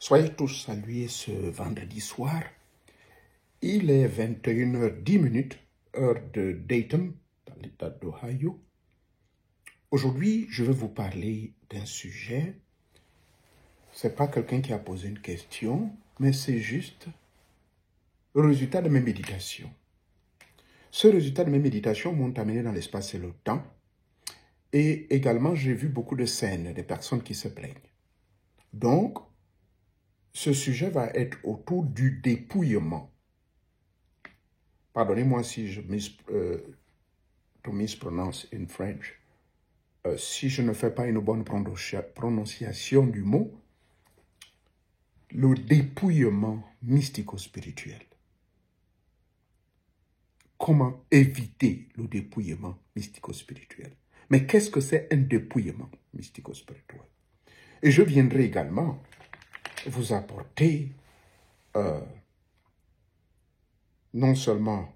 Soyez tous salués ce vendredi soir. Il est 21h10, heure de Dayton, dans l'État d'Ohio. Aujourd'hui, je vais vous parler d'un sujet. Ce n'est pas quelqu'un qui a posé une question, mais c'est juste le résultat de mes méditations. Ce résultat de mes méditations m'ont amené dans l'espace et le temps. Et également, j'ai vu beaucoup de scènes, des personnes qui se plaignent. Donc, ce sujet va être autour du dépouillement. Pardonnez-moi si je misprononce in French. Si je ne fais pas une bonne prononciation du mot, le dépouillement mystico-spirituel. Comment éviter le dépouillement mystico-spirituel? Mais qu'est-ce que c'est un dépouillement mystico-spirituel? Et je viendrai également vous apporter non seulement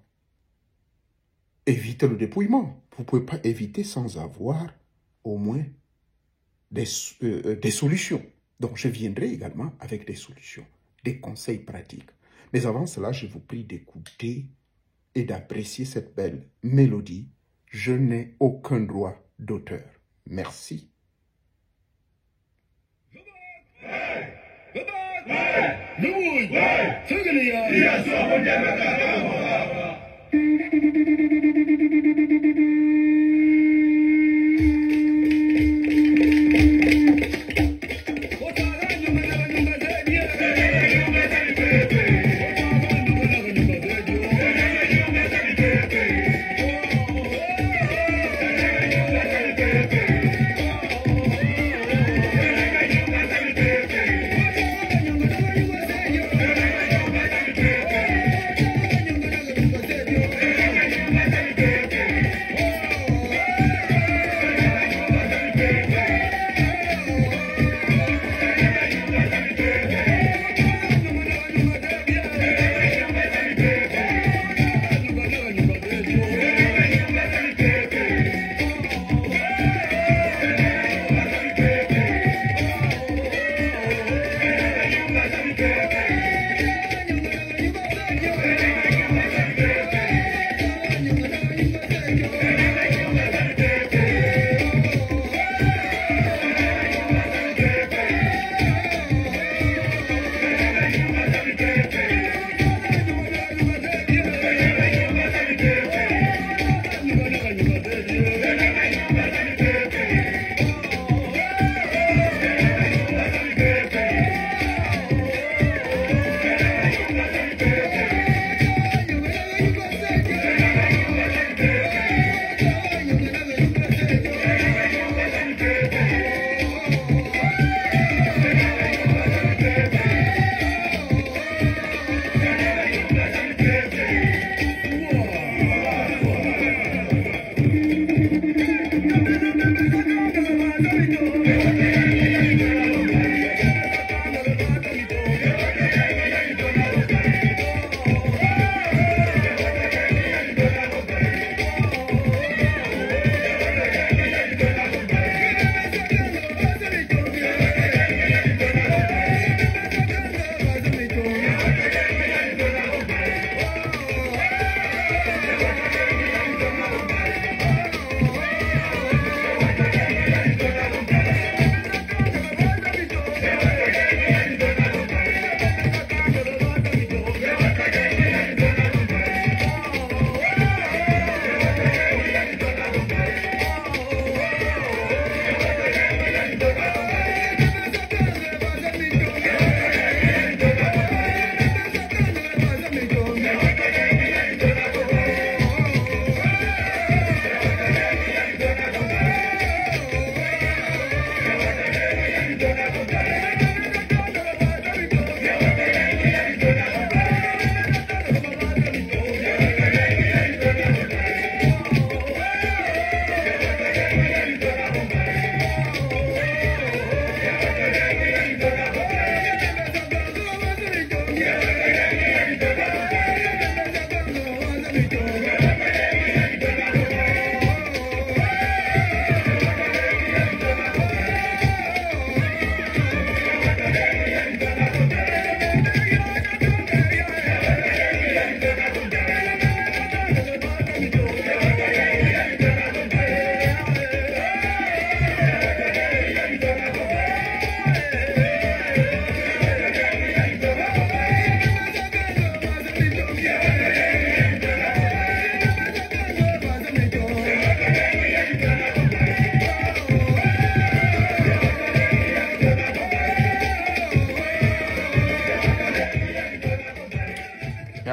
éviter le dépouillement, vous ne pouvez pas éviter sans avoir au moins des solutions. Donc je viendrai également avec des solutions, des conseils pratiques. Mais avant cela, je vous prie d'écouter et d'apprécier cette belle mélodie. Je n'ai aucun droit d'auteur. Merci.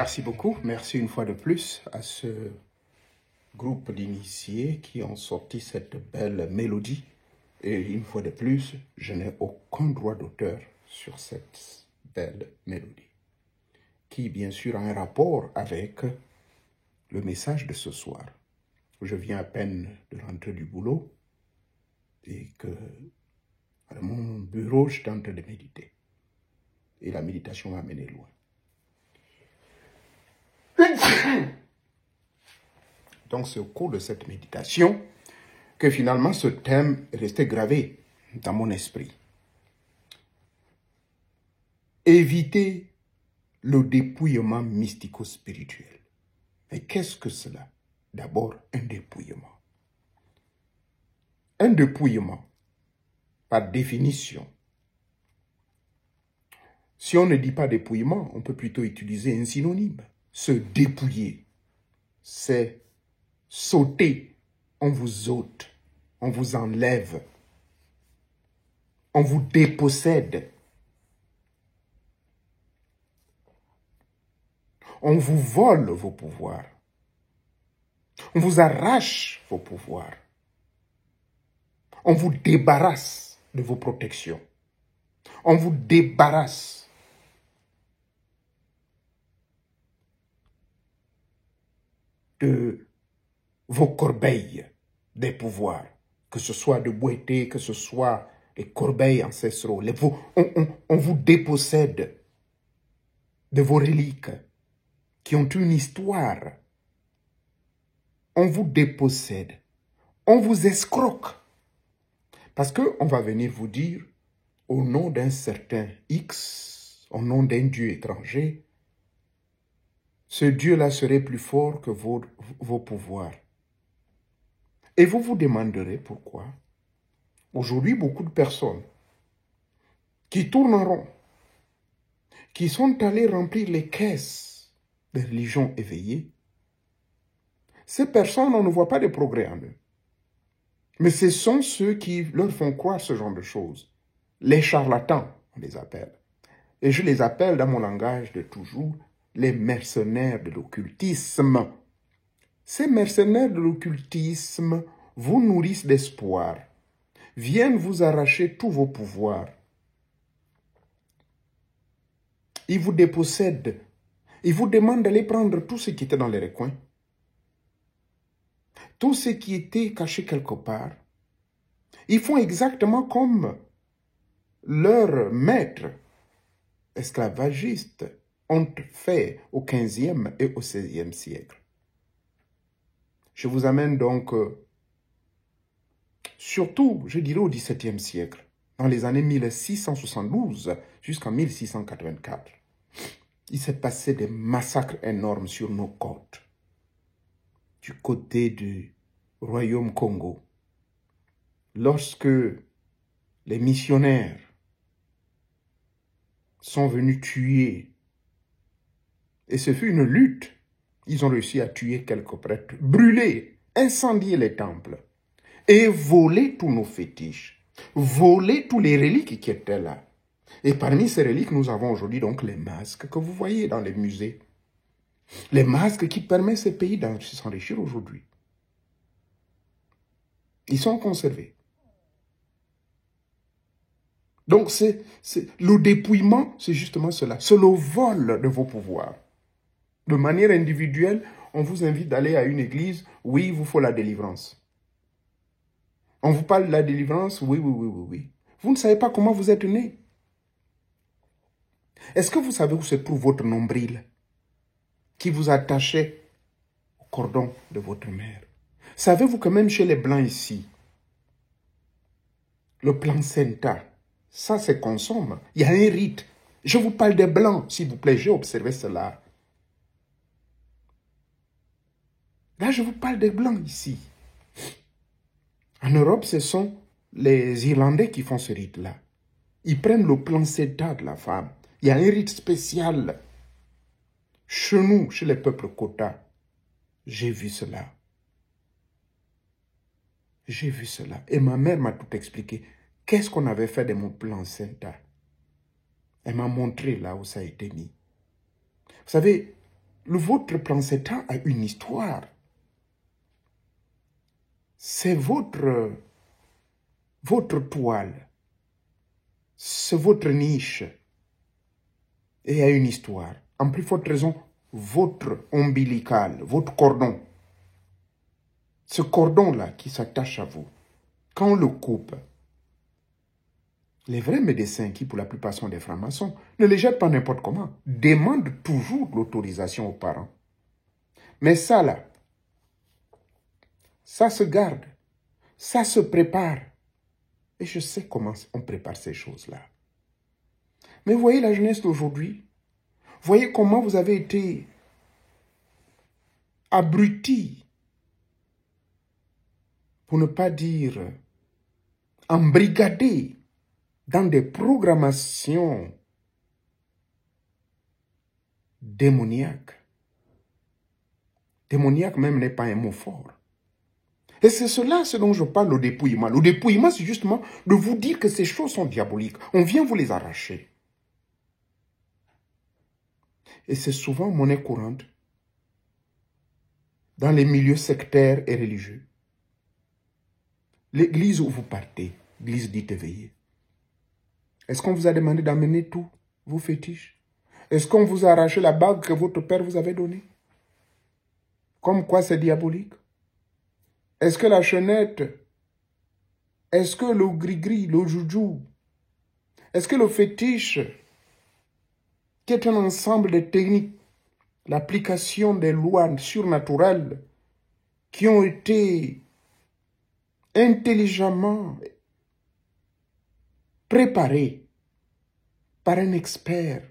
Merci beaucoup. Merci une fois de plus à ce groupe d'initiés qui ont sorti cette belle mélodie. Et une fois de plus, je n'ai aucun droit d'auteur sur cette belle mélodie, qui bien sûr a un rapport avec le message de ce soir. Je viens à peine de rentrer du boulot et que à mon bureau, je tente de méditer. Et la méditation m'a mené loin. Donc c'est au cours de cette méditation que finalement ce thème est resté gravé dans mon esprit. Éviter le dépouillement mystico-spirituel. Mais qu'est-ce que cela? D'abord, un dépouillement. Un dépouillement, par définition. Si on ne dit pas dépouillement, on peut plutôt utiliser un synonyme. Se dépouiller, c'est sauter. On vous ôte, on vous enlève, on vous dépossède. On vous vole vos pouvoirs. On vous arrache vos pouvoirs. On vous débarrasse de vos protections. On vous débarrasse de vos corbeilles des pouvoirs, que ce soit de boîtier, que ce soit les corbeilles ancestraux. On vous dépossède de vos reliques qui ont une histoire. On vous dépossède. On vous escroque. Parce qu'on va venir vous dire, au nom d'un certain X, au nom d'un Dieu étranger, ce Dieu-là serait plus fort que vos pouvoirs. Et vous vous demanderez pourquoi. Aujourd'hui, beaucoup de personnes qui tournent en rond, qui sont allées remplir les caisses des religions éveillées, ces personnes, on ne voit pas de progrès en eux. Mais ce sont ceux qui leur font croire ce genre de choses. Les charlatans, on les appelle. Et je les appelle dans mon langage de toujours, les mercenaires de l'occultisme. Ces mercenaires de l'occultisme vous nourrissent d'espoir, viennent vous arracher tous vos pouvoirs. Ils vous dépossèdent. Ils vous demandent d'aller prendre tout ce qui était dans les recoins, tout ce qui était caché quelque part. Ils font exactement comme leurs maîtres esclavagistes ont fait au XVe et au XVIe siècle. Je vous amène donc, surtout, je dirais au XVIIe siècle, dans les années 1672 jusqu'en 1684. Il s'est passé des massacres énormes sur nos côtes, du côté du royaume Congo. Lorsque les missionnaires sont venus tuer, et ce fut une lutte, ils ont réussi à tuer quelques prêtres, brûler, incendier les temples, et voler tous nos fétiches, voler tous les reliques qui étaient là. Et parmi ces reliques, nous avons aujourd'hui donc les masques que vous voyez dans les musées. Les masques qui permettent ces pays de s'enrichir aujourd'hui. Ils sont conservés. Donc, le dépouillement, c'est justement cela. C'est le vol de vos pouvoirs. De manière individuelle, on vous invite d'aller à une église. Oui, il vous faut la délivrance. On vous parle de la délivrance. Oui, oui, oui, oui, oui. Vous ne savez pas comment vous êtes né. Est-ce que vous savez où se trouve votre nombril qui vous attachait au cordon de votre mère? Savez-vous que même chez les Blancs ici, le placenta, ça se consomme. Il y a un rite. Je vous parle des Blancs, s'il vous plaît, j'ai observé cela. Là, je vous parle des Blancs ici. En Europe, ce sont les Irlandais qui font ce rite-là. Ils prennent le placenta de la femme. Il y a un rite spécial. Chez nous, chez les peuples Kota, j'ai vu cela. J'ai vu cela. Et ma mère m'a tout expliqué. Qu'est-ce qu'on avait fait de mon placenta? Elle m'a montré là où ça a été mis. Vous savez, votre plancetta a une histoire. C'est votre toile. C'est votre niche. Et il y a une histoire. En plus forte raison, votre ombilical, votre cordon. Ce cordon-là qui s'attache à vous, quand on le coupe, les vrais médecins, qui pour la plupart sont des francs-maçons, ne les jettent pas n'importe comment, demandent toujours l'autorisation aux parents. Mais ça là, ça se garde, ça se prépare. Et je sais comment on prépare ces choses-là. Mais voyez la jeunesse d'aujourd'hui, voyez comment vous avez été abrutis, pour ne pas dire embrigadés, dans des programmations démoniaques. Démoniaque même n'est pas un mot fort. Et c'est cela ce dont je parle au dépouillement. Le dépouillement, c'est justement de vous dire que ces choses sont diaboliques. On vient vous les arracher. Et c'est souvent monnaie courante dans les milieux sectaires et religieux. L'église où vous partez, l'église dite éveillée. Est-ce qu'on vous a demandé d'amener tous vos fétiches? Est-ce qu'on vous a arraché la bague que votre père vous avait donnée? Comme quoi c'est diabolique? Est-ce que la chenette? Est-ce que le gris-gris, le joujou? Est-ce que le fétiche, qui est un ensemble de techniques, l'application des lois surnaturelles qui ont été intelligemment préparées par un expert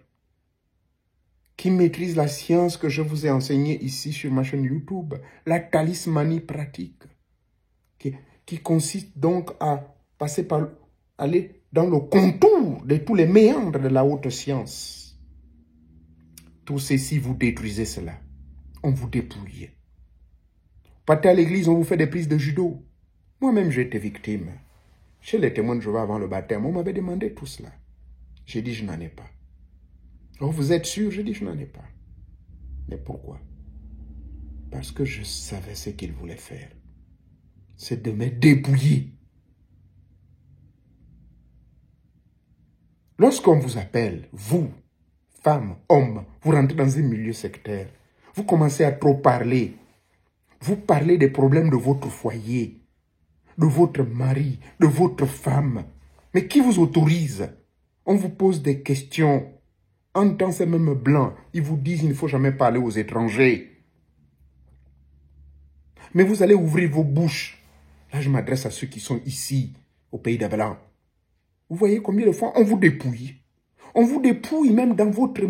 qui maîtrise la science que je vous ai enseignée ici sur ma chaîne YouTube, la talismanie pratique, qui consiste donc à passer par, aller dans le contour de tous les méandres de la haute science. Tout ceci, vous détruisez cela. On vous dépouille. Partez à l'église, on vous fait des prises de judo. Moi-même, j'ai été victime. Chez les témoins de Jéhovah avant le baptême, on m'avait demandé tout cela. J'ai dit, je n'en ai pas. Oh, vous êtes sûr? J'ai dit, je n'en ai pas. Mais pourquoi? Parce que je savais ce qu'il voulait faire. C'est de me dépouiller. Lorsqu'on vous appelle, vous, femmes, hommes, vous rentrez dans un milieu sectaire, vous commencez à trop parler. Vous parlez des problèmes de votre foyer, de votre mari, de votre femme. Mais qui vous autorise? On vous pose des questions. En temps, ces mêmes blancs, ils vous disent qu'il ne faut jamais parler aux étrangers. Mais vous allez ouvrir vos bouches. Là, je m'adresse à ceux qui sont ici, au pays des Blancs. Vous voyez combien de fois on vous dépouille. On vous dépouille même dans votre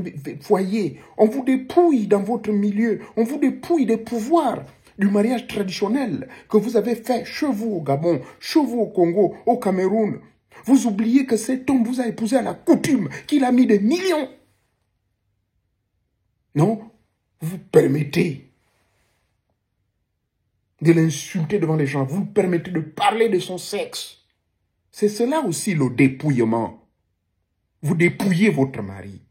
foyer. On vous dépouille dans votre milieu. On vous dépouille des pouvoirs du mariage traditionnel que vous avez fait chez vous au Gabon, chez vous au Congo, au Cameroun. Vous oubliez que cet homme vous a épousé à la coutume, qu'il a mis des millions. Non, vous permettez de l'insulter devant les gens. Vous permettez de parler de son sexe. C'est cela aussi le dépouillement. Vous dépouillez votre mari.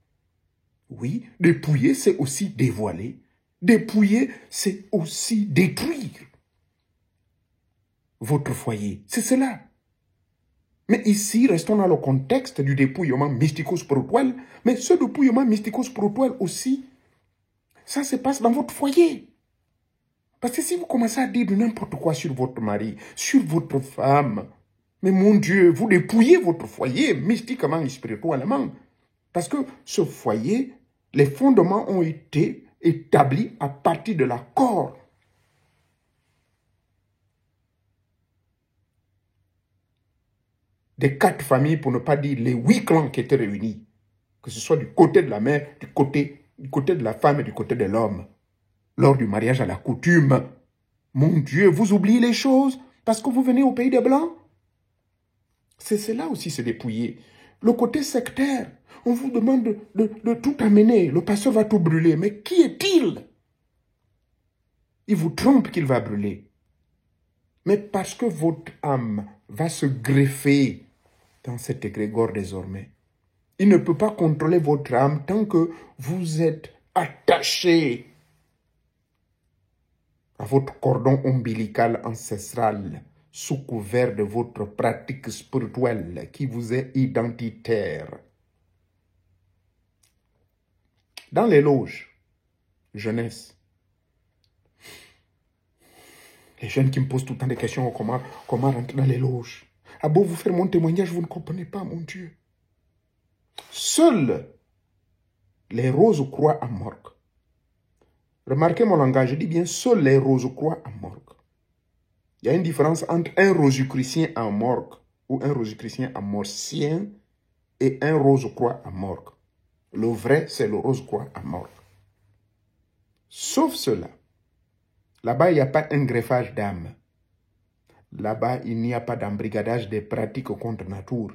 Oui, dépouiller, c'est aussi dévoiler. Dépouiller, c'est aussi détruire votre foyer. C'est cela. Mais ici, restons dans le contexte du dépouillement mystico-spirituel. Mais ce dépouillement mystico-spirituel aussi, ça se passe dans votre foyer. Parce que si vous commencez à dire n'importe quoi sur votre mari, sur votre femme, mais mon Dieu, vous dépouillez votre foyer mystiquement et spirituellement. Parce que ce foyer, les fondements ont été établis à partir de l'accord. Des 4 familles, pour ne pas dire les 8 clans qui étaient réunis. Que ce soit du côté de la mère, du côté de la femme et du côté de l'homme. Lors du mariage à la coutume. Mon Dieu, vous oubliez les choses parce que vous venez au pays des Blancs. C'est cela aussi, se dépouiller. Le côté sectaire, on vous demande de tout amener. Le pasteur va tout brûler. Mais qui est-il? Il vous trompe qu'il va brûler. Mais parce que votre âme va se greffer dans cet égrégore désormais. Il ne peut pas contrôler votre âme tant que vous êtes attaché à votre cordon ombilical ancestral, sous couvert de votre pratique spirituelle qui vous est identitaire. Dans les loges, jeunesse, les jeunes qui me posent tout le temps des questions, comment rentrer dans les loges. À beau vous faire mon témoignage, vous ne comprenez pas, mon Dieu. Seuls les roses croient à morgue. Remarquez mon langage, je dis bien seuls les roses croient à morgue. Il y a une différence entre un rosicrucien à morgue ou un rosicrucien à morcien et un rose-croix à morgue. Le vrai, c'est le rose-croix à morgue. Sauf cela. Là-bas, il n'y a pas un greffage d'âme. Là-bas, il n'y a pas d'embrigadage des pratiques contre nature.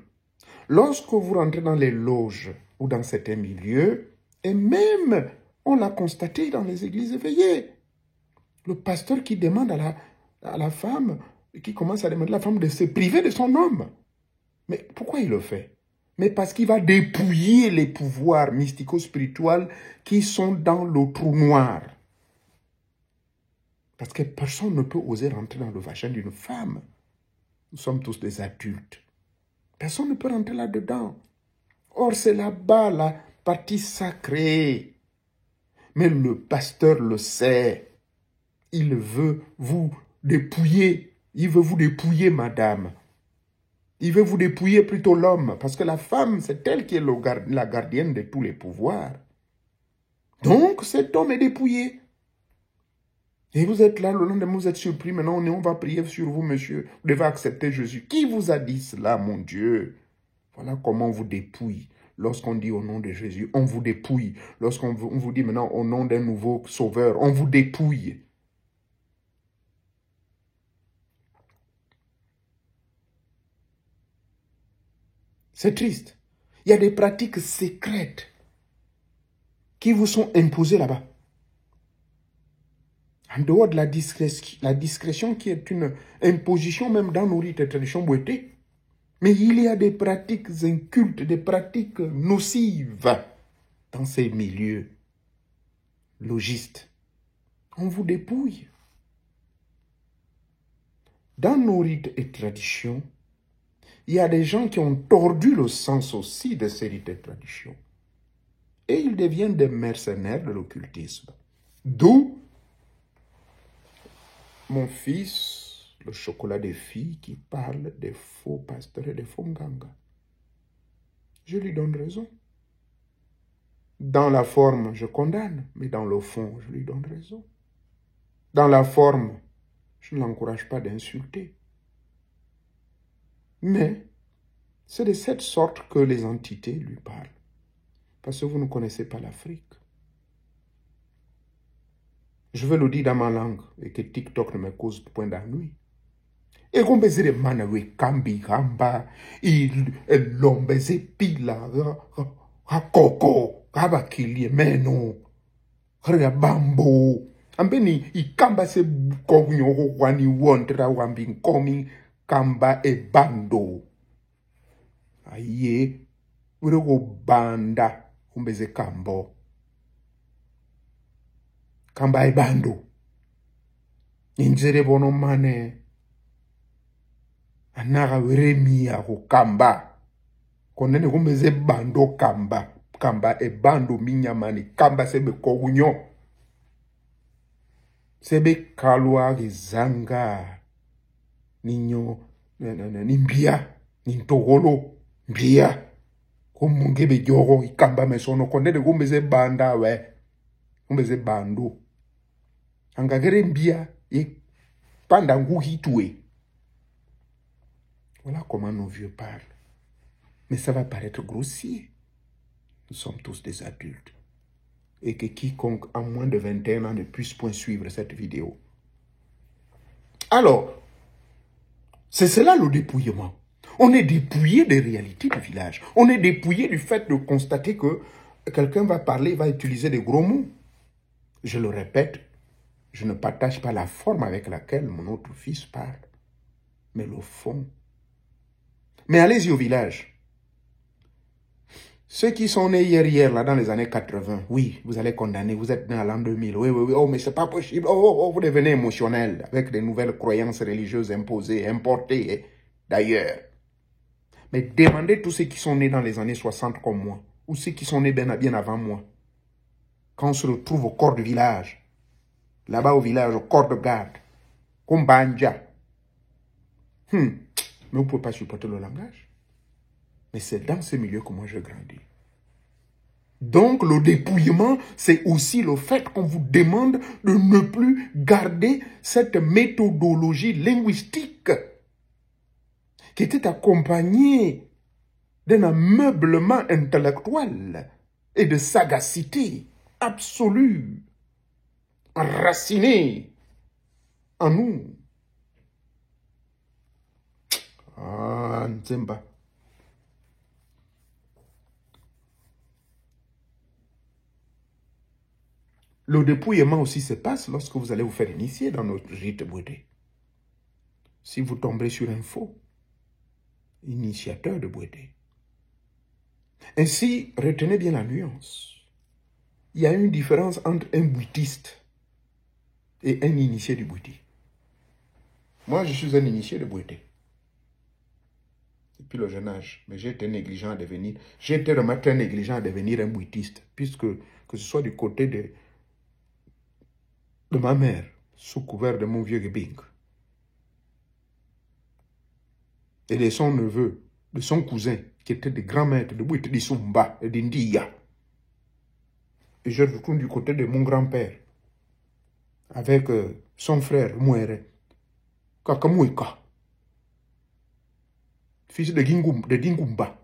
Lorsque vous rentrez dans les loges ou dans certains milieux, et même, on l'a constaté dans les églises éveillées, le pasteur qui demande à la femme, qui commence à demander à la femme de se priver de son homme. Mais pourquoi il le fait? Mais parce qu'il va dépouiller les pouvoirs mystico-spirituels qui sont dans le trou noir. Parce que personne ne peut oser rentrer dans le vagin d'une femme. Nous sommes tous des adultes. Personne ne peut rentrer là-dedans. Or, c'est là-bas la partie sacrée. Mais le pasteur le sait. Il veut vous dépouiller. Il veut vous dépouiller, madame. Il veut vous dépouiller plutôt l'homme. Parce que la femme, c'est elle qui est la gardienne de tous les pouvoirs. Donc, cet homme est dépouillé. Et vous êtes là, le lendemain, vous êtes surpris. Maintenant, on va prier sur vous, monsieur. Vous devez accepter Jésus. Qui vous a dit cela, mon Dieu? Voilà comment on vous dépouille. Lorsqu'on dit au nom de Jésus, on vous dépouille. Lorsqu'on vous dit maintenant au nom d'un nouveau sauveur, on vous dépouille. C'est triste. Il y a des pratiques secrètes qui vous sont imposées là-bas. En dehors de la discrétion qui est une imposition même dans nos rites et traditions boitées. Mais il y a des pratiques incultes, des pratiques nocives dans ces milieux logistes. On vous dépouille. Dans nos rites et traditions, il y a des gens qui ont tordu le sens aussi de ces rites et traditions. Et ils deviennent des mercenaires de l'occultisme. D'où mon fils, le chocolat des filles, qui parle des faux pasteurs et des faux ngangas. Je lui donne raison. Dans la forme, je condamne, mais dans le fond, je lui donne raison. Dans la forme, je ne l'encourage pas d'insulter. Mais c'est de cette sorte que les entités lui parlent. Parce que vous ne connaissez pas l'Afrique. Je vais le dire dans ma langue et que TikTok ne me cause point d'ennui. Et qu'on baiser les manawe kambi kamba, l'ombese pila, koko, kabakili, meno, bambo. Ambeni, kamba se kognyo wani wondra wambi komi kamba e bando. Aye, urego banda, umbeze kambo. Kamba e bando. Injere bono mane. Anara weremi ya kamba. Konene kumbeze bando kamba. Kamba e bando minyamani. Kamba sebe kogunyo. Sebe kalwa gizanga. Ninyo. Nimbia. Nintogolo. Mbia. Kumungebe jogo. Ikamba mesono. Konene kumbeze banda we. Kumbeze bando. Angagere mbia. Panda nguhitwe. Voilà comment nos vieux parlent. Mais ça va paraître grossier. Nous sommes tous des adultes. Et que quiconque a moins de 21 ans ne puisse point suivre cette vidéo. Alors, c'est cela le dépouillement. On est dépouillé des réalités du village. On est dépouillé du fait de constater que quelqu'un va parler, va utiliser des gros mots. Je le répète, je ne partage pas la forme avec laquelle mon autre fils parle, mais le fond. Mais allez-y au village. Ceux qui sont nés hier, là, dans les années 80, oui, vous allez condamner, vous êtes nés à l'an 2000, oui, oui, oui, oh, mais c'est pas possible, vous devenez émotionnel avec des nouvelles croyances religieuses imposées, importées d'ailleurs. Mais demandez tous ceux qui sont nés dans les années 60 comme moi, ou ceux qui sont nés bien avant moi, quand on se retrouve au corps du village, là-bas au village, au corps de garde, comme Banja. Mais vous ne pouvez pas supporter le langage. Mais c'est dans ce milieu que moi je grandis. Donc le dépouillement, c'est aussi le fait qu'on vous demande de ne plus garder cette méthodologie linguistique qui était accompagnée d'un ameublement intellectuel et de sagacité absolue, enracinée en nous. Ah, Nzemba. Le dépouillement aussi se passe lorsque vous allez vous faire initier dans notre rite Bouédé. Si vous tombez sur un faux initiateur de Bouédé. Ainsi, retenez bien la nuance. Il y a une différence entre un bouddhiste et un initié du bouddhisme. Moi, je suis un initié de Bouédé. Depuis le jeune âge, mais j'ai été négligent à devenir, j'ai été vraiment très négligent à devenir un bouddhiste, puisque que ce soit du côté de ma mère, sous couvert de mon vieux Gebing, et de son neveu, de son cousin, qui était des grands maîtres de Bouédé, d'Isumba et d'India. Et je retourne du côté de mon grand-père, avec son frère Mouere, Kakamouika, fils de Dingumba,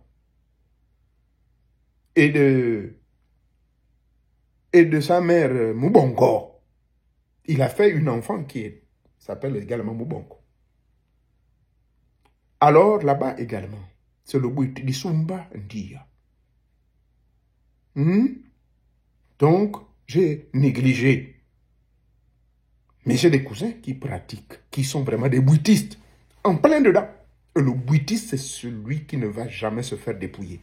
et de sa mère Moubongo. Il a fait une enfant qui s'appelle également Moubongo. Alors, là-bas également, c'est le Bouédé d'Isumba Ndia. Donc, j'ai négligé. Mais j'ai des cousins qui pratiquent, qui sont vraiment des bouddhistes, en plein dedans. Et le bouddhiste, c'est celui qui ne va jamais se faire dépouiller.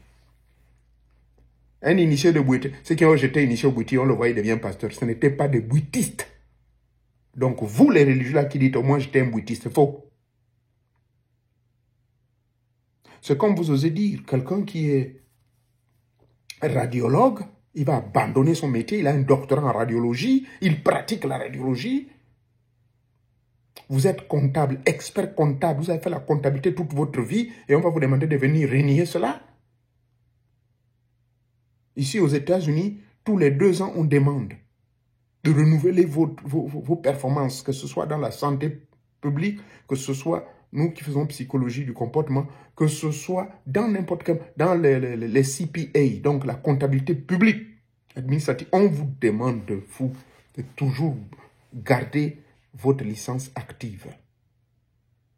Un initié de bouddhiste, ceux qui ont été initiés au bouddhisme, on le voit, il devient pasteur. Ce n'était pas des bouddhistes. Donc, vous, les religieux là qui dites, moi, j'étais un bouddhiste, c'est faux. C'est comme vous osez dire, quelqu'un qui est radiologue, il va abandonner son métier, il a un doctorat en radiologie, il pratique la radiologie. Vous êtes comptable, expert comptable, vous avez fait la comptabilité toute votre vie et on va vous demander de venir renier cela. Ici aux États-Unis, tous les 2 ans, on demande de renouveler vos performances, que ce soit dans la santé publique, que ce soit nous qui faisons psychologie du comportement, que ce soit dans n'importe quel, dans les CPA, donc la comptabilité publique, administrative, on vous demande de toujours garder votre licence active.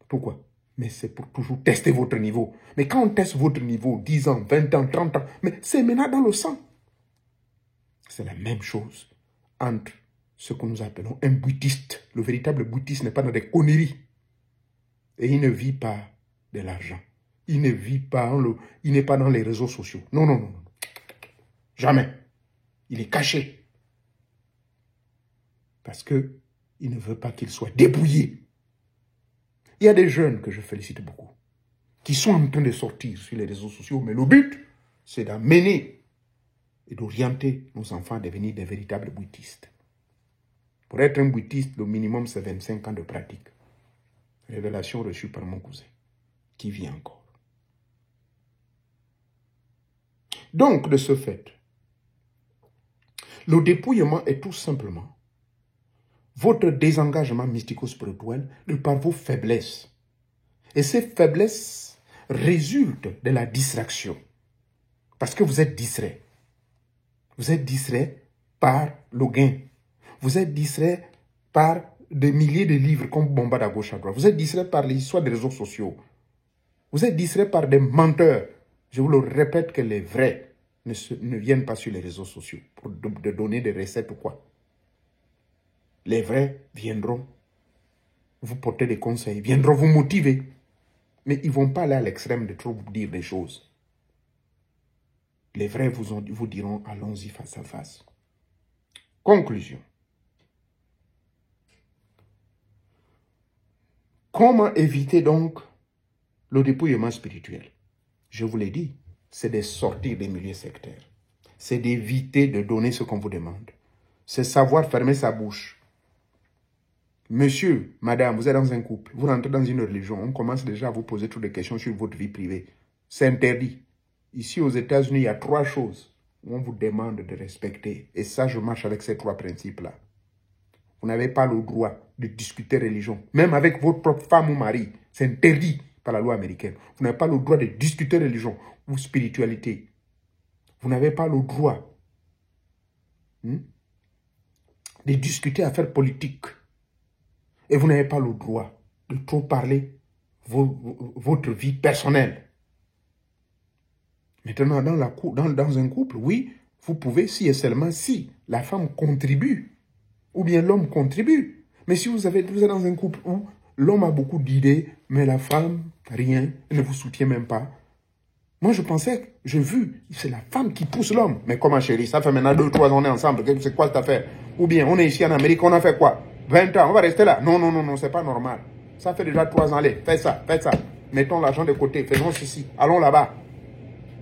Pourquoi? Mais c'est pour toujours tester votre niveau. Mais quand on teste votre niveau, 10 ans, 20 ans, 30 ans, mais c'est maintenant dans le sang. C'est la même chose entre ce que nous appelons un bouddhiste. Le véritable bouddhiste n'est pas dans des conneries. Et il ne vit pas de l'argent. Il ne vit pas, il n'est pas dans les réseaux sociaux. Non, non, non, non. Jamais. Il est caché. Parce qu'il ne veut pas qu'il soit dépouillé. Il y a des jeunes que je félicite beaucoup, qui sont en train de sortir sur les réseaux sociaux, mais le but, c'est d'amener et d'orienter nos enfants à devenir des véritables bouddhistes. Pour être un bouddhiste, le minimum, c'est 25 ans de pratique. Révélation reçue par mon cousin, qui vit encore. Donc, de ce fait, le dépouillement est tout simplement votre désengagement mystico-spirituel de par vos faiblesses. Et ces faiblesses résultent de la distraction. Parce que vous êtes distrait. Vous êtes distrait par le gain. Vous êtes distrait par des milliers de livres qu'on bombarde à gauche à droite. Vous êtes distrait par l'histoire des réseaux sociaux. Vous êtes distrait par des menteurs. Je vous le répète que les vrais ne viennent pas sur les réseaux sociaux pour de donner des recettes ou quoi. Les vrais viendront vous porter des conseils, viendront vous motiver. Mais ils ne vont pas aller à l'extrême de trop vous dire des choses. Les vrais vous diront, allons-y face à face. Conclusion. Comment éviter donc le dépouillement spirituel? Je vous l'ai dit, c'est de sortir des milieux sectaires. C'est d'éviter de donner ce qu'on vous demande. C'est savoir fermer sa bouche. Monsieur, madame, vous êtes dans un couple, vous rentrez dans une religion, on commence déjà à vous poser toutes les questions sur votre vie privée. C'est interdit. Ici aux États-Unis, il y a 3 choses où on vous demande de respecter. Et ça, je marche avec ces 3 principes-là. Vous n'avez pas le droit de discuter religion. Même avec votre propre femme ou mari, c'est interdit par la loi américaine. Vous n'avez pas le droit de discuter religion ou spiritualité. Vous n'avez pas le droit de discuter affaires politiques. Et vous n'avez pas le droit de trop parler votre vie personnelle. Maintenant, dans un couple, oui, vous pouvez, si et seulement si la femme contribue, ou bien l'homme contribue. Mais si vous êtes dans un couple où l'homme a beaucoup d'idées, mais la femme, rien, elle ne vous soutient même pas. Moi, je pensais, j'ai vu, c'est la femme qui pousse l'homme. Mais comment, chérie, ça fait maintenant 2-3 ans, on est ensemble, c'est quoi cette affaire? Ou bien, on est ici en Amérique, on a fait quoi? 20 ans, on va rester là. Non, non, non, non, c'est pas normal. Ça fait déjà 3 ans, allez, faites ça, faites ça. Mettons l'argent de côté, faisons ceci, allons là-bas.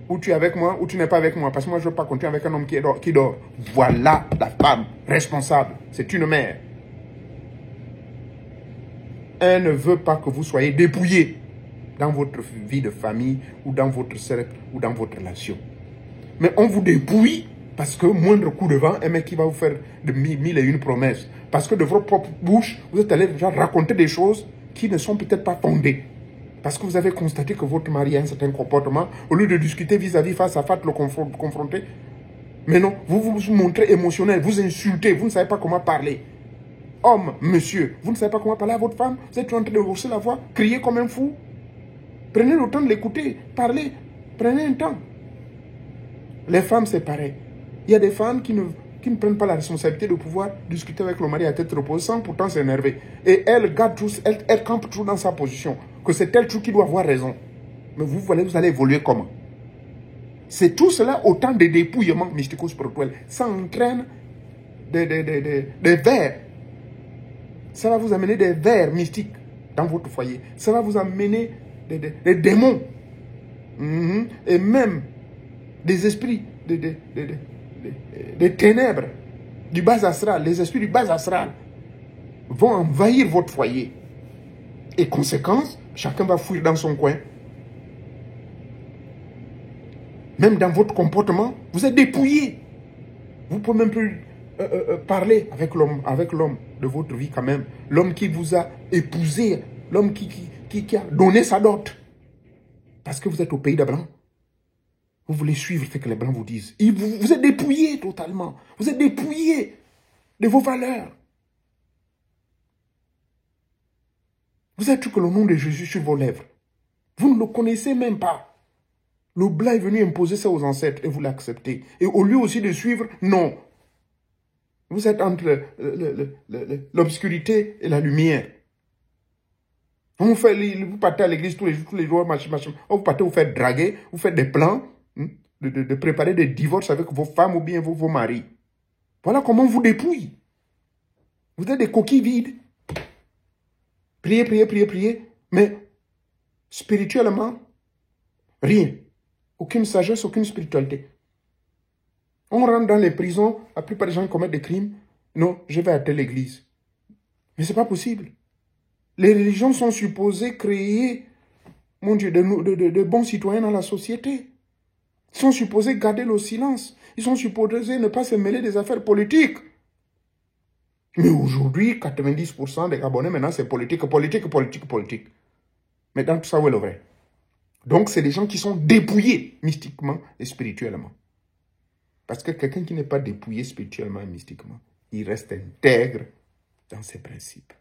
Ou tu es avec moi, ou tu n'es pas avec moi. Parce que moi, je ne veux pas continuer avec un homme qui dort. Voilà la femme responsable. C'est une mère. Elle ne veut pas que vous soyez dépouillés dans votre vie de famille, ou dans votre cercle, ou dans votre relation. Mais on vous dépouille parce que moindre coup de vent, un mec qui va vous faire de 1001 promesses. Parce que de votre propre bouche, vous êtes allé déjà raconter des choses qui ne sont peut-être pas fondées. Parce que vous avez constaté que votre mari a un certain comportement, au lieu de discuter vis-à-vis, face à face, le confronter. Mais non, vous vous montrez émotionnel, vous insultez, vous ne savez pas comment parler. Homme, monsieur, vous ne savez pas comment parler à votre femme, vous êtes en train de hausser la voix, crier comme un fou. Prenez le temps de l'écouter, parlez, prenez un temps. Les femmes, c'est pareil. Il y a des femmes qui ne prennent pas la responsabilité de pouvoir discuter avec le mari à tête reposée sans pourtant s'énerver. Et elle garde tout, elle campe toujours dans sa position. Que c'est elle qui doit avoir raison. Mais vous allez évoluer comment? C'est tout cela autant de dépouillements mystico-spirituels. Ça entraîne des vers. Ça va vous amener des vers mystiques dans votre foyer. Ça va vous amener des démons. Et même des esprits, des ténèbres, du bas astral. Les esprits du bas astral vont envahir votre foyer. Et conséquence, chacun va fuir dans son coin. Même dans votre comportement, vous êtes dépouillé. Vous ne pouvez même plus parler avec l'homme de votre vie quand même. L'homme qui vous a épousé, l'homme qui a donné sa dot. Parce que vous êtes au pays des Blancs. Vous voulez suivre ce que les Blancs vous disent. Vous êtes dépouillé totalement. Vous êtes dépouillé de vos valeurs. Vous êtes que le nom de Jésus sur vos lèvres. Vous ne le connaissez même pas. Le blanc est venu imposer ça aux ancêtres et vous l'acceptez. Et au lieu aussi de suivre, non. Vous êtes entre l'obscurité et la lumière. Vous partez à l'église tous les jours, machin. Vous partez vous faire draguer, vous faites des plans de préparer des divorces avec vos femmes ou bien vos maris. Voilà comment on vous dépouille. Vous êtes des coquilles vides. Priez. Mais spirituellement, rien. Aucune sagesse, aucune spiritualité. On rentre dans les prisons, la plupart des gens commettent des crimes. Non, je vais à telle église. Mais ce n'est pas possible. Les religions sont supposées créer, mon Dieu, de bons citoyens dans la société. Ils sont supposés garder le silence. Ils sont supposés ne pas se mêler des affaires politiques. Mais aujourd'hui, 90% des Gabonais, maintenant, c'est politique. Mais dans tout ça, où est le vrai? Donc, c'est des gens qui sont dépouillés mystiquement et spirituellement. Parce que quelqu'un qui n'est pas dépouillé spirituellement et mystiquement, il reste intègre dans ses principes.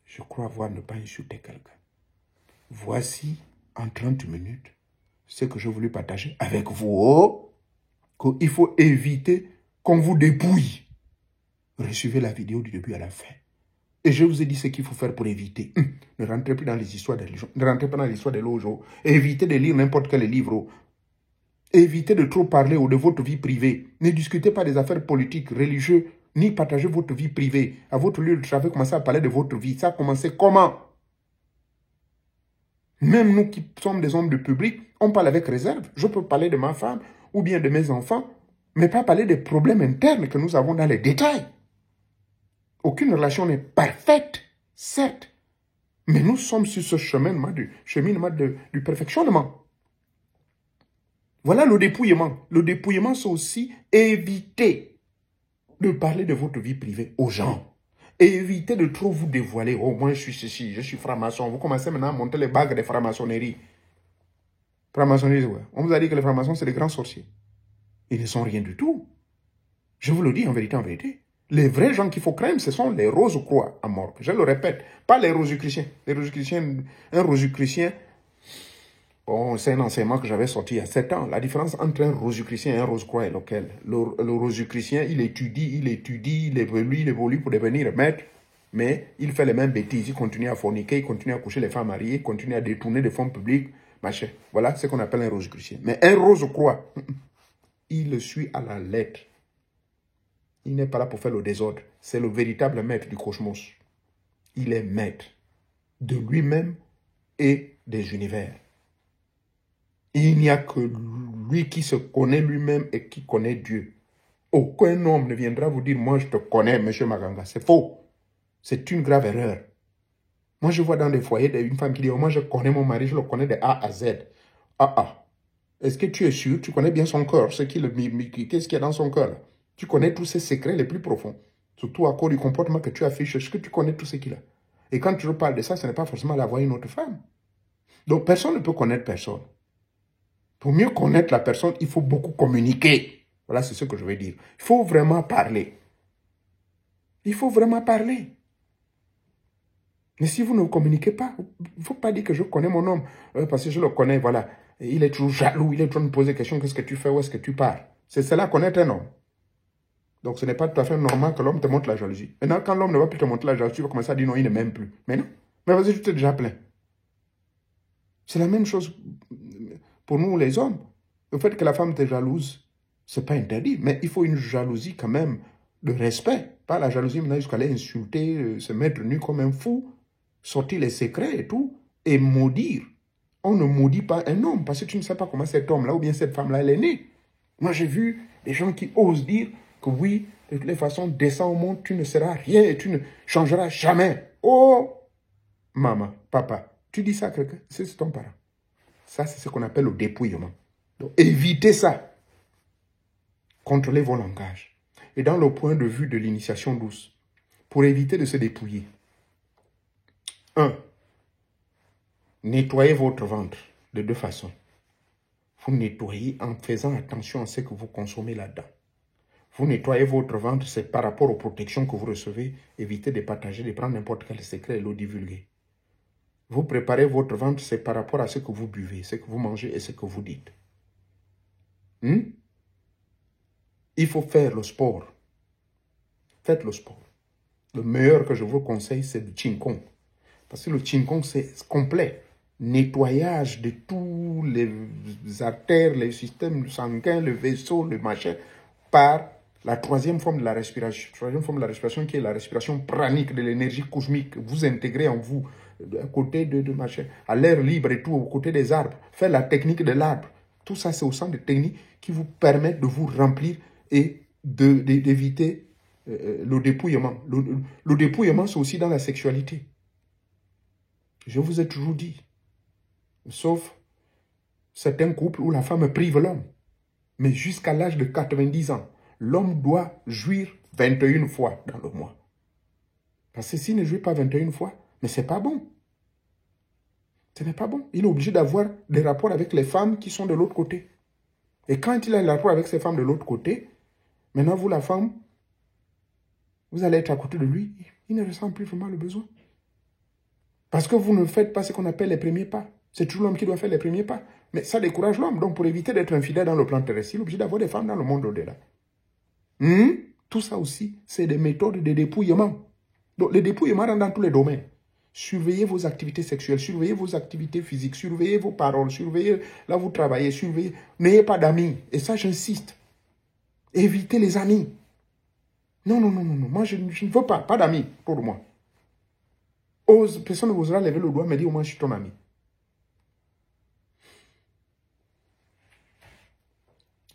Je crois avoir ne pas insulter quelqu'un. Voici, en 30 minutes, ce que je voulais partager avec vous. Qu'il faut éviter qu'on vous dépouille. Recevez la vidéo du début à la fin. Et je vous ai dit ce qu'il faut faire pour éviter. Ne rentrez plus dans les histoires des religions. Ne rentrez pas dans l'histoire des loges. Évitez de lire n'importe quel livre. Évitez de trop parler de votre vie privée. Ne discutez pas des affaires politiques, religieuses, ni partagez votre vie privée. À votre lieu de travail, commencez à parler de votre vie. Ça a commencé comment? Même nous qui sommes des hommes de public, on parle avec réserve. Je peux parler de ma femme ou bien de mes enfants, mais pas parler des problèmes internes que nous avons dans les détails. Aucune relation n'est parfaite, certes, mais nous sommes sur ce cheminement du perfectionnement. Voilà le dépouillement. Le dépouillement, c'est aussi éviter de parler de votre vie privée aux gens. Évitez de trop vous dévoiler. Oh, moi, je suis ceci, je suis franc-maçon. Vous commencez maintenant à monter les bagues des franc-maçonneries. Franc-maçonnerie, ouais. On vous a dit que les francs-maçons, c'est des grands sorciers. Ils ne sont rien du tout. Je vous le dis en vérité, en vérité. Les vrais gens qu'il faut craindre, ce sont les Rosicruciens à mort. Je le répète, pas les Rosicruciens. Les Rosicruciens, un Rosicrucien, bon, c'est un enseignement que j'avais sorti il y a 7 ans. La différence entre un Rosicrucien et un Rosicrucien est lequel? Le Rosicrucien, il étudie, il évolue pour devenir maître, mais il fait les mêmes bêtises. Il continue à forniquer, il continue à coucher les femmes mariées, il continue à détourner des fonds publics, machin. Voilà ce qu'on appelle un Rosicrucien. Mais un Rosicrucien, il le suit à la lettre. Il n'est pas là pour faire le désordre. C'est le véritable maître du cosmos. Il est maître de lui-même et des univers. Il n'y a que lui qui se connaît lui-même et qui connaît Dieu. Aucun homme ne viendra vous dire « Moi, je te connais, M. Maganga ». C'est faux. C'est une grave erreur. Moi, je vois dans des foyers une femme qui dit « Moi, je connais mon mari, je le connais de A à Z. » Est-ce que tu es sûr? Tu connais bien son cœur? Qu'est-ce qu'il y a dans son cœur? Tu connais tous ses secrets les plus profonds. Surtout à cause du comportement que tu affiches. Est-ce que tu connais tout ce qu'il a? Et quand tu parles de ça, ce n'est pas forcément d'avoir une autre femme. Donc, personne ne peut connaître personne. Pour mieux connaître la personne, il faut beaucoup communiquer. Voilà, c'est ce que je veux dire. Il faut vraiment parler. Il faut vraiment parler. Mais si vous ne communiquez pas, il ne faut pas dire que je connais mon homme. Parce que je le connais, voilà. Il est toujours jaloux, il est toujours me poser des questions. Qu'est-ce que tu fais? Où est-ce que tu pars? C'est cela, connaître un homme. Donc, ce n'est pas tout à fait normal que l'homme te montre la jalousie. Maintenant, quand l'homme ne va plus te montrer la jalousie, tu vas commencer à dire non, il ne m'aime plus. Mais non. Mais vas-y, tu t'es déjà plaint. C'est la même chose pour nous, les hommes. Le fait que la femme te jalouse, ce n'est pas interdit. Mais il faut une jalousie quand même de respect. Pas la jalousie maintenant jusqu'à aller insulter, se mettre nu comme un fou, sortir les secrets et tout, et maudire. On ne maudit pas un homme parce que tu ne sais pas comment cet homme-là ou bien cette femme-là, elle est née. Moi, j'ai vu des gens qui osent dire que oui, de toutes les façons, descends au monde, tu ne seras rien et tu ne changeras jamais. Oh, maman, papa, tu dis ça à quelqu'un, c'est ton parent. Ça, c'est ce qu'on appelle le dépouillement. Donc, évitez ça. Contrôlez vos langages. Et dans le point de vue de l'initiation douce, pour éviter de se dépouiller, 1. Nettoyez votre ventre de 2 façons. Vous nettoyez en faisant attention à ce que vous consommez là-dedans. Vous nettoyez votre ventre, c'est par rapport aux protections que vous recevez. Évitez de partager, de prendre n'importe quel secret et le divulguer. Vous préparez votre ventre, c'est par rapport à ce que vous buvez, ce que vous mangez et ce que vous dites. Il faut faire le sport. Faites le sport. Le meilleur que je vous conseille, c'est le Qigong. Parce que le Qigong, c'est complet. Nettoyage de tous les artères, les systèmes sanguins, le vaisseau, le machin, par la troisième forme de la respiration. Troisième forme de la respiration qui est la respiration pranique de l'énergie cosmique. Vous intégrez en vous, à côté de machin, à l'air libre et tout, aux côtés des arbres. Faire la technique de l'arbre. Tout ça, c'est au sein de techniques qui vous permettent de vous remplir et d'éviter le dépouillement. Le dépouillement, c'est aussi dans la sexualité. Je vous ai toujours dit, sauf certains couples où la femme prive l'homme. Mais jusqu'à l'âge de 90 ans, l'homme doit jouir 21 fois dans le mois. Parce que s'il ne jouit pas 21 fois, mais ce n'est pas bon. Ce n'est pas bon. Il est obligé d'avoir des rapports avec les femmes qui sont de l'autre côté. Et quand il a des rapports avec ces femmes de l'autre côté, maintenant vous, la femme, vous allez être à côté de lui. Il ne ressent plus vraiment le besoin. Parce que vous ne faites pas ce qu'on appelle les premiers pas. C'est toujours l'homme qui doit faire les premiers pas. Mais ça décourage l'homme. Donc, pour éviter d'être infidèle dans le plan terrestre, il est obligé d'avoir des femmes dans le monde au-delà. Tout ça aussi, c'est des méthodes de dépouillement. Donc, le dépouillement rentre dans tous les domaines. Surveillez vos activités sexuelles, surveillez vos activités physiques, surveillez vos paroles, surveillez là où vous travaillez, surveillez. N'ayez pas d'amis. Et ça, j'insiste. Évitez les amis. Non, non, non, non, non. Moi, je ne veux pas d'amis pour moi. Personne ne osera lever le doigt et me dire, moi, je suis ton ami.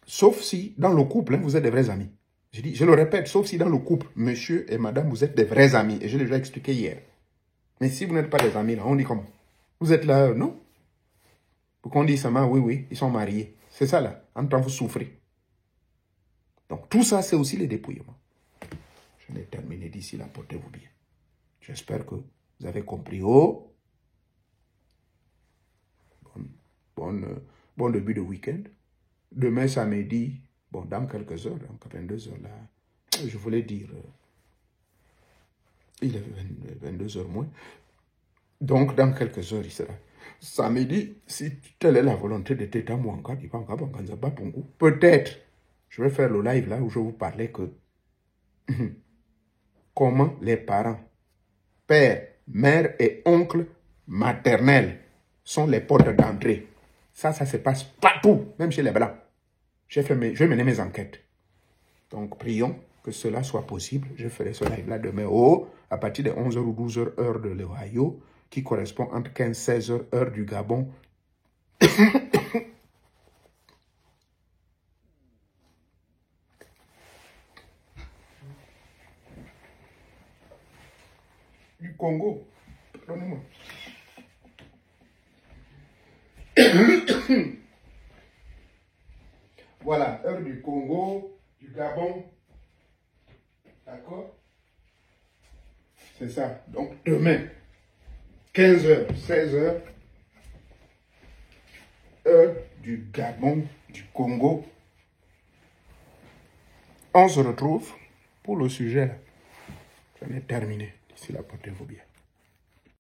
Sauf si, dans le couple, vous êtes des vrais amis. Je le répète, sauf si dans le couple, monsieur et madame, vous êtes des vrais amis. Et je l'ai déjà expliqué hier. Mais si vous n'êtes pas des amis, là, on dit comment? Vous êtes là, non? Pour qu'on dise seulement, oui, oui, ils sont mariés. C'est ça, là. En temps, vous souffrez. Donc, tout ça, c'est aussi les dépouillements. Je l'ai terminé d'ici là, portez-vous bien. J'espère que vous avez compris. Oh, bon début de week-end. Demain, samedi, bon, dans quelques heures, donc à 22 heures là, je voulais dire, il est 22 heures moins. Donc, dans quelques heures, il sera samedi, si telle est la volonté de Teta Mwanga, peut-être, je vais faire le live là où je vous parlais que comment les parents, père, mère et oncle maternels sont les portes d'entrée. Ça se passe partout, même chez les Blancs. Je vais mener mes enquêtes. Donc, prions que cela soit possible. Je ferai ce live-là demain à partir de 11h ou 12h heure de l'Ohio, qui correspond entre 15 et 16h heure du Gabon. Du Congo. Pardonnez-moi. Voilà, heure du Congo, du Gabon. D'accord? C'est ça. Donc, demain, 15h, 16h, heure du Gabon, du Congo. On se retrouve pour le sujet là. J'en ai terminé. D'ici là, portez-vous bien.